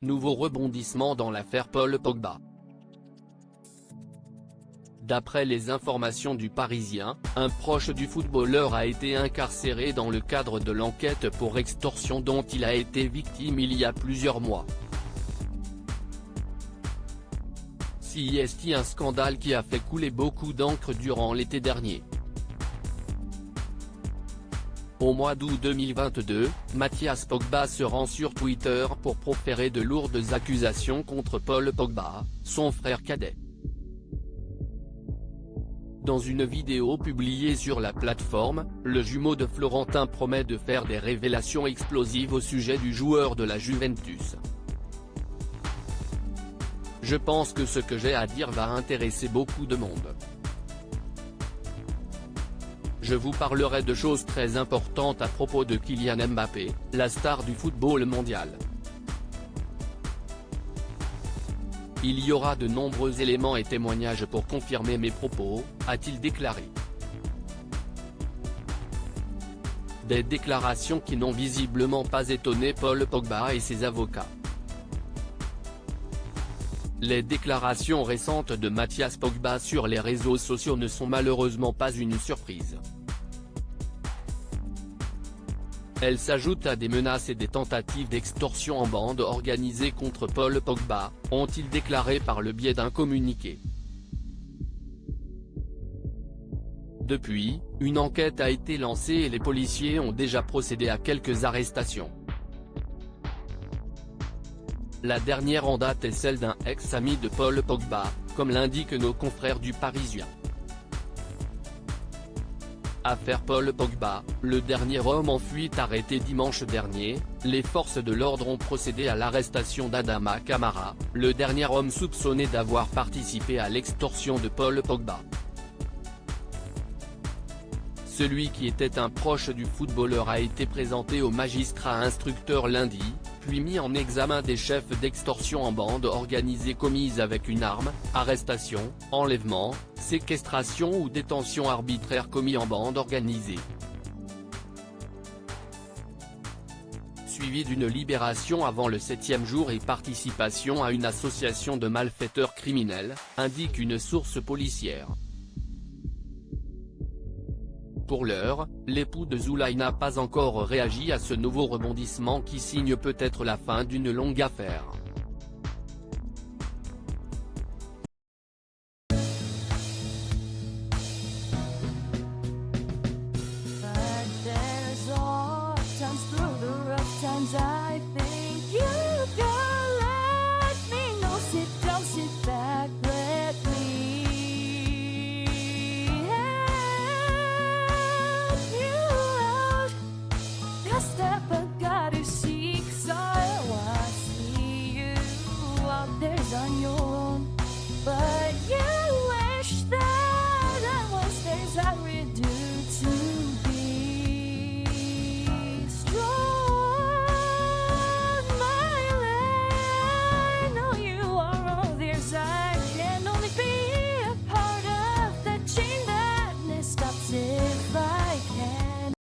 Nouveau rebondissement dans l'affaire Paul Pogba. D'après les informations du Parisien, un proche du footballeur a été incarcéré dans le cadre de l'enquête pour extorsion dont il a été victime il y a plusieurs mois. C'est un scandale qui a fait couler beaucoup d'encre durant l'été dernier. Au mois d'août 2022, Mathias Pogba se rend sur Twitter pour proférer de lourdes accusations contre Paul Pogba, son frère cadet. Dans une vidéo publiée sur la plateforme, le jumeau de Florentin promet de faire des révélations explosives au sujet du joueur de la Juventus. Je pense que ce que j'ai à dire va intéresser beaucoup de monde. Je vous parlerai de choses très importantes à propos de Kylian Mbappé, la star du football mondial. Il y aura de nombreux éléments et témoignages pour confirmer mes propos, a-t-il déclaré. Des déclarations qui n'ont visiblement pas étonné Paul Pogba et ses avocats. Les déclarations récentes de Mathias Pogba sur les réseaux sociaux ne sont malheureusement pas une surprise. Elles s'ajoutent à des menaces et des tentatives d'extorsion en bande organisée contre Paul Pogba, ont-ils déclaré par le biais d'un communiqué. Depuis, une enquête a été lancée et les policiers ont déjà procédé à quelques arrestations. La dernière en date est celle d'un ex-ami de Paul Pogba, comme l'indiquent nos confrères du Parisien. Affaire Paul Pogba, le dernier homme en fuite arrêté dimanche dernier, les forces de l'ordre ont procédé à l'arrestation d'Adama Camara, le dernier homme soupçonné d'avoir participé à l'extorsion de Paul Pogba. Celui qui était un proche du footballeur a été présenté au magistrat instructeur lundi, puis mis en examen des chefs d'extorsion en bande organisée commise avec une arme, arrestation, enlèvement, séquestration ou détention arbitraire commis en bande organisée. Suivi d'une libération avant le 7e jour et participation à une association de malfaiteurs criminels, indique une source policière. Pour l'heure, l'époux de Zulay n'a pas encore réagi à ce nouveau rebondissement qui signe peut-être la fin d'une longue affaire. On your own, but